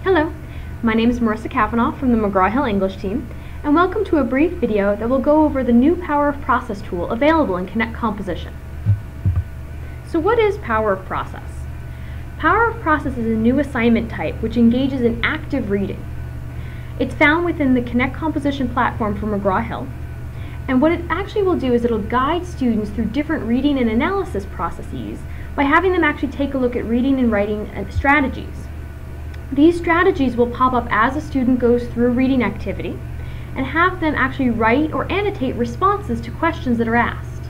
Hello, my name is Marissa Cavanaugh from the McGraw-Hill English team, and welcome to a brief video that will go over the new Power of Process tool available in Connect Composition. So what is Power of Process? Power of Process is a new assignment type which engages in active reading. It's found within the Connect Composition platform for McGraw-Hill, and what it actually will do is it'll guide students through different reading and analysis processes by having them actually take a look at reading and writing strategies. These strategies will pop up as a student goes through a reading activity and have them actually write or annotate responses to questions that are asked.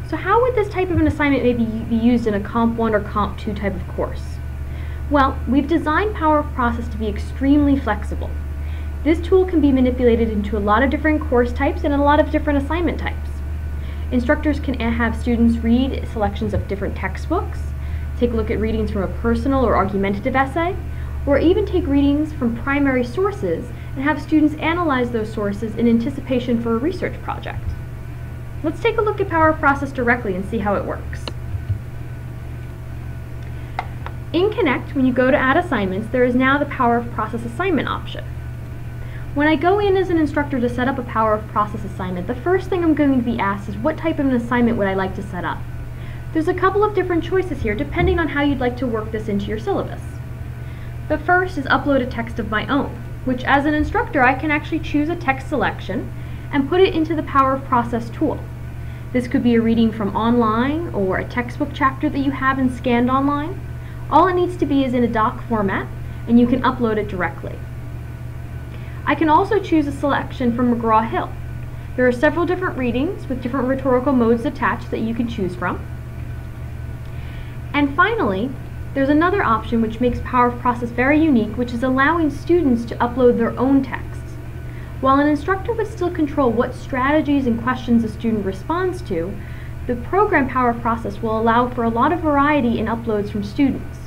So how would this type of an assignment maybe be used in a Comp 1 or Comp 2 type of course? Well, we've designed Power of Process to be extremely flexible. This tool can be manipulated into a lot of different course types and a lot of different assignment types. Instructors can have students read selections of different textbooks, take a look at readings from a personal or argumentative essay, or even take readings from primary sources and have students analyze those sources in anticipation for a research project. Let's take a look at Power of Process directly and see how it works. In Connect, when you go to Add Assignments, there is now the Power of Process assignment option. When I go in as an instructor to set up a Power of Process assignment, the first thing I'm going to be asked is what type of an assignment would I like to set up? There's a couple of different choices here depending on how you'd like to work this into your syllabus. The first is upload a text of my own, which as an instructor I can actually choose a text selection and put it into the Power of Process tool. This could be a reading from online or a textbook chapter that you have and scanned online. All it needs to be is in a doc format and you can upload it directly. I can also choose a selection from McGraw-Hill. There are several different readings with different rhetorical modes attached that you can choose from. And finally, there's another option which makes Power of Process very unique, which is allowing students to upload their own texts. While an instructor would still control what strategies and questions a student responds to, the program Power of Process will allow for a lot of variety in uploads from students.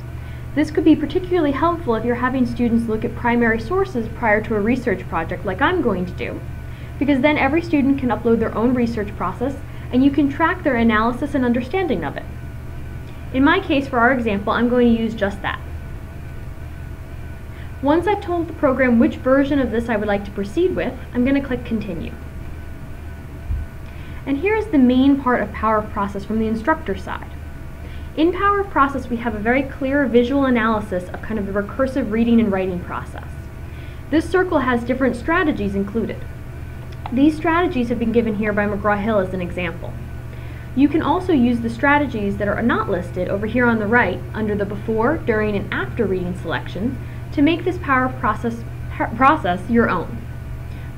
This could be particularly helpful if you're having students look at primary sources prior to a research project like I'm going to do, because then every student can upload their own research process and you can track their analysis and understanding of it. In my case, for our example, I'm going to use just that. Once I've told the program which version of this I would like to proceed with, I'm going to click Continue. And here is the main part of Power of Process from the instructor side. In Power of Process, we have a very clear visual analysis of kind of the recursive reading and writing process. This circle has different strategies included. These strategies have been given here by McGraw-Hill as an example. You can also use the strategies that are not listed over here on the right under the before, during, and after reading selections to make this Power of Process your own.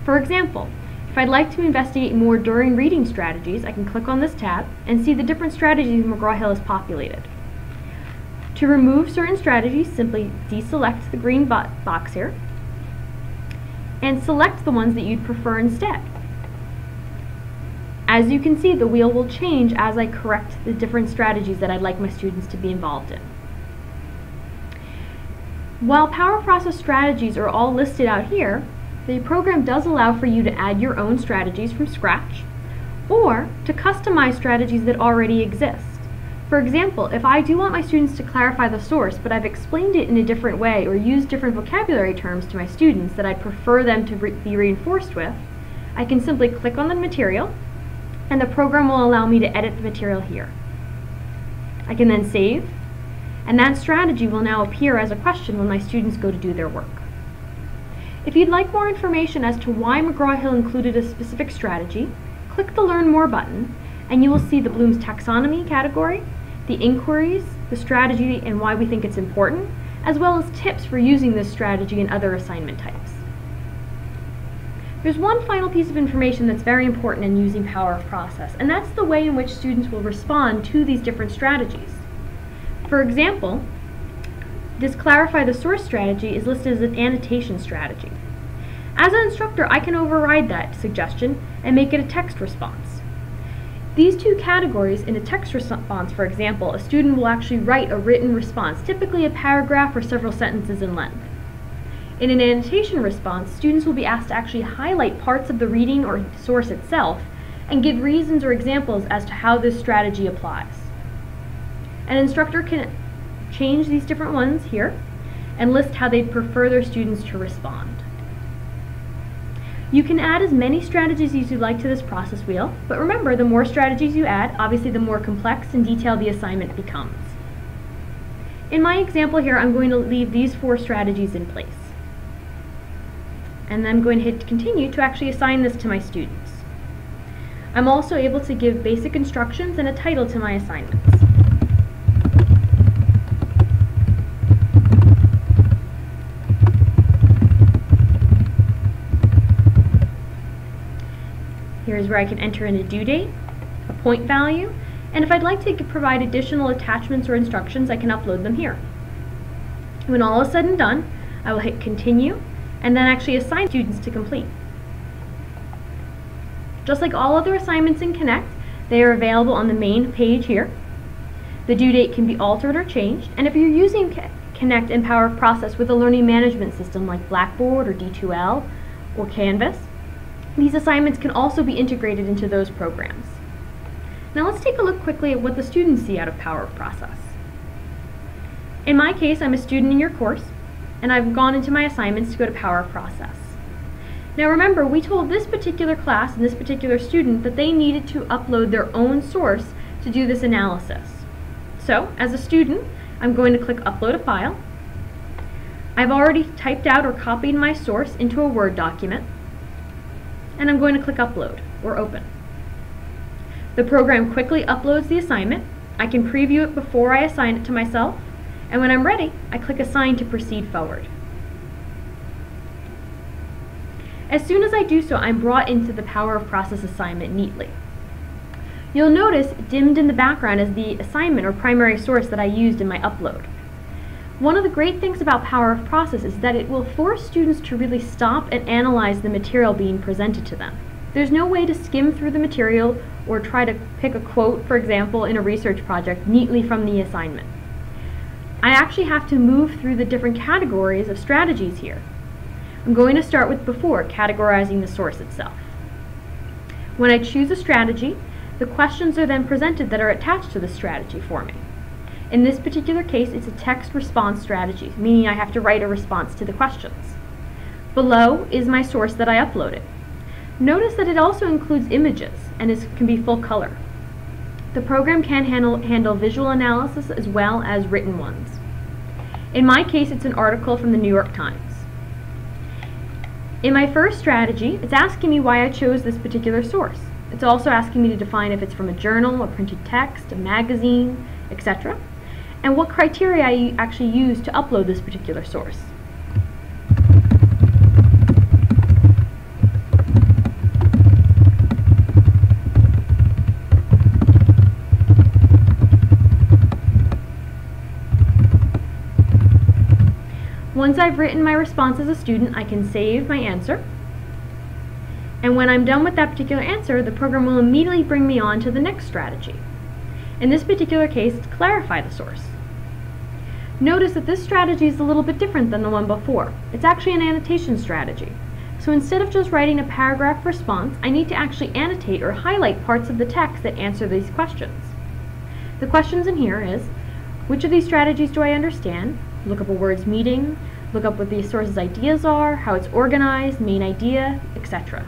For example, if I'd like to investigate more during reading strategies, I can click on this tab and see the different strategies McGraw-Hill has populated. To remove certain strategies, simply deselect the green box here and select the ones that you'd prefer instead. As you can see, the wheel will change as I correct the different strategies that I'd like my students to be involved in. While Power of Process strategies are all listed out here, the program does allow for you to add your own strategies from scratch or to customize strategies that already exist. For example, if I do want my students to clarify the source, but I've explained it in a different way or used different vocabulary terms to my students that I'd prefer them to be reinforced with, I can simply click on the material and the program will allow me to edit the material here. I can then save, and that strategy will now appear as a question when my students go to do their work. If you'd like more information as to why McGraw-Hill included a specific strategy, click the Learn More button, and you will see the Bloom's Taxonomy category, the inquiries, the strategy, and why we think it's important, as well as tips for using this strategy in other assignment types. There's one final piece of information that's very important in using Power of Process, and that's the way in which students will respond to these different strategies. For example, this Clarify the Source strategy is listed as an Annotation Strategy. As an instructor, I can override that suggestion and make it a text response. These two categories, in a text response, for example, a student will actually write a written response, typically a paragraph or several sentences in length. In an annotation response, students will be asked to actually highlight parts of the reading or source itself and give reasons or examples as to how this strategy applies. An instructor can change these different ones here and list how they'd prefer their students to respond. You can add as many strategies as you'd like to this process wheel, but remember, the more strategies you add, obviously the more complex and detailed the assignment becomes. In my example here, I'm going to leave these 4 strategies in place. And then I'm going to hit continue to actually assign this to my students. I'm also able to give basic instructions and a title to my assignments. Here's where I can enter in a due date, a point value, and if I'd like to provide additional attachments or instructions, I can upload them here. When all is said and done, I will hit continue and then actually assign students to complete. Just like all other assignments in Connect, they are available on the main page here. The due date can be altered or changed, and if you're using Connect and Power of Process with a learning management system like Blackboard or D2L or Canvas, these assignments can also be integrated into those programs. Now let's take a look quickly at what the students see out of Power of Process. In my case, I'm a student in your course, and I've gone into my assignments to go to Power of Process. Now remember, we told this particular class and this particular student that they needed to upload their own source to do this analysis. So, as a student, I'm going to click Upload a File. I've already typed out or copied my source into a Word document, and I'm going to click Upload or Open. The program quickly uploads the assignment. I can preview it before I assign it to myself, and when I'm ready, I click Assign to proceed forward. As soon as I do so, I'm brought into the Power of Process assignment neatly. You'll notice dimmed in the background is the assignment or primary source that I used in my upload. One of the great things about Power of Process is that it will force students to really stop and analyze the material being presented to them. There's no way to skim through the material or try to pick a quote, for example, in a research project neatly from the assignment. I actually have to move through the different categories of strategies here. I'm going to start with before, categorizing the source itself. When I choose a strategy, the questions are then presented that are attached to the strategy for me. In this particular case, it's a text response strategy, meaning I have to write a response to the questions. Below is my source that I uploaded. Notice that it also includes images and can be full color. The program can handle visual analysis as well as written ones. In my case, it's an article from the New York Times. In my first strategy, it's asking me why I chose this particular source. It's also asking me to define if it's from a journal, a printed text, a magazine, etc., and what criteria I actually use to upload this particular source. Once I've written my response as a student, I can save my answer. And when I'm done with that particular answer, the program will immediately bring me on to the next strategy. In this particular case, it's clarify the source. Notice that this strategy is a little bit different than the one before. It's actually an annotation strategy. So instead of just writing a paragraph response, I need to actually annotate or highlight parts of the text that answer these questions. The questions in here is, which of these strategies do I understand? Look up a word's meaning, look up what the source's ideas are, how it's organized, main idea, etc.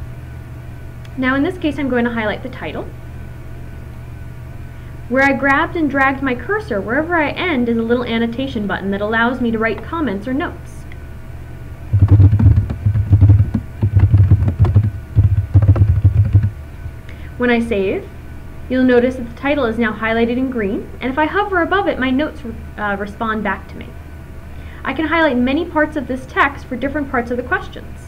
Now in this case, I'm going to highlight the title. Where I grabbed and dragged my cursor, wherever I end is a little annotation button that allows me to write comments or notes. When I save, you'll notice that the title is now highlighted in green, and if I hover above it, my notes respond back to me. I can highlight many parts of this text for different parts of the questions.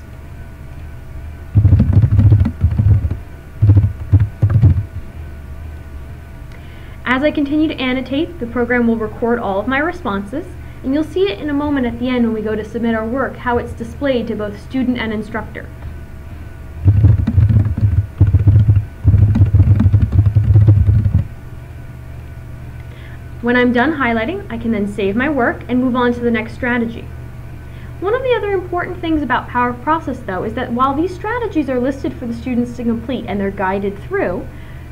As I continue to annotate, the program will record all of my responses, and you'll see it in a moment at the end when we go to submit our work, how it's displayed to both student and instructor. When I'm done highlighting, I can then save my work and move on to the next strategy. One of the other important things about Power of Process, though, is that while these strategies are listed for the students to complete and they're guided through,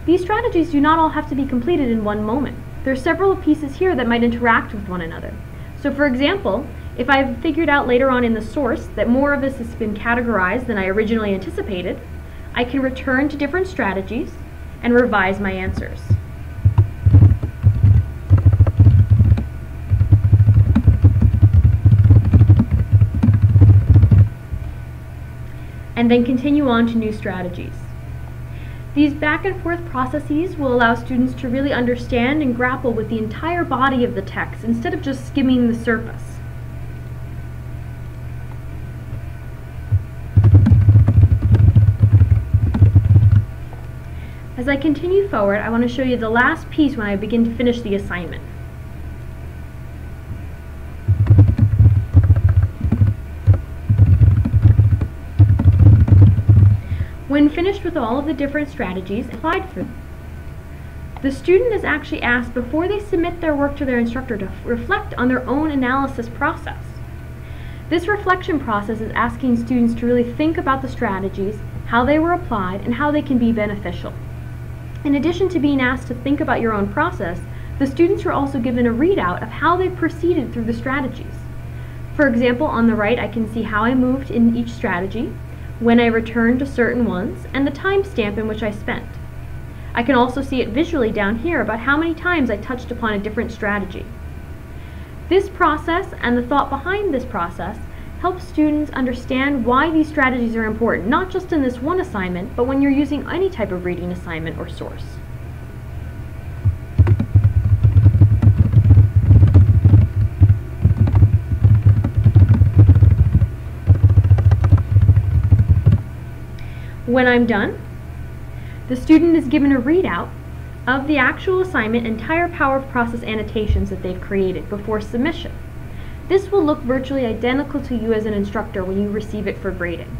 these strategies do not all have to be completed in one moment. There are several pieces here that might interact with one another. So for example, If I've figured out later on in the source that more of this has been categorized than I originally anticipated, I can return to different strategies and revise my answers. And then continue on to new strategies. These back and forth processes will allow students to really understand and grapple with the entire body of the text instead of just skimming the surface. As I continue forward, I want to show you the last piece when I begin to finish the assignment. When finished with all of the different strategies applied for them, the student is actually asked before they submit their work to their instructor to reflect on their own analysis process. This reflection process is asking students to really think about the strategies, how they were applied, and how they can be beneficial. In addition to being asked to think about your own process, the students are also given a readout of how they proceeded through the strategies. For example, on the right I can see how I moved in each strategy, when I returned to certain ones, and the timestamp in which I spent. I can also see it visually down here about how many times I touched upon a different strategy. This process and the thought behind this process helps students understand why these strategies are important, not just in this one assignment, but when you're using any type of reading assignment or source. When I'm done, the student is given a readout of the actual assignment and entire Power of Process annotations that they've created before submission. This will look virtually identical to you as an instructor when you receive it for grading.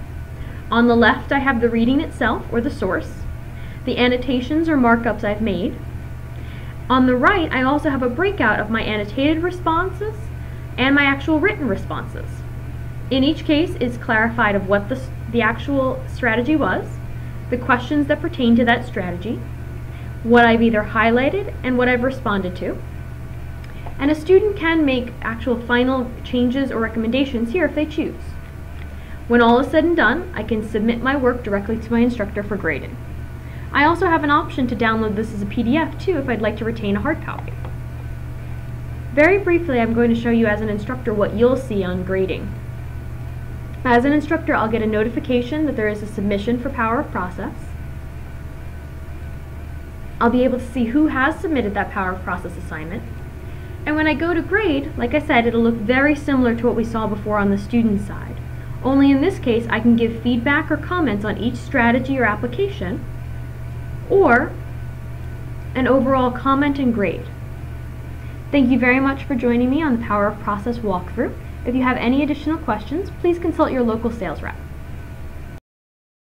On the left, I have the reading itself, or the source, the annotations or markups I've made. On the right, I also have a breakout of my annotated responses and my actual written responses. In each case, it's clarified of what the actual strategy was, the questions that pertain to that strategy, what I've either highlighted and what I've responded to. And a student can make actual final changes or recommendations here if they choose. When all is said and done, I can submit my work directly to my instructor for grading. I also have an option to download this as a PDF too if I'd like to retain a hard copy. Very briefly, I'm going to show you as an instructor what you'll see on grading. As an instructor, I'll get a notification that there is a submission for Power of Process. I'll be able to see who has submitted that Power of Process assignment. And when I go to grade, like I said, it'll look very similar to what we saw before on the student side. Only in this case, I can give feedback or comments on each strategy or application, or an overall comment and grade. Thank you very much for joining me on the Power of Process walkthrough. If you have any additional questions, please consult your local sales rep.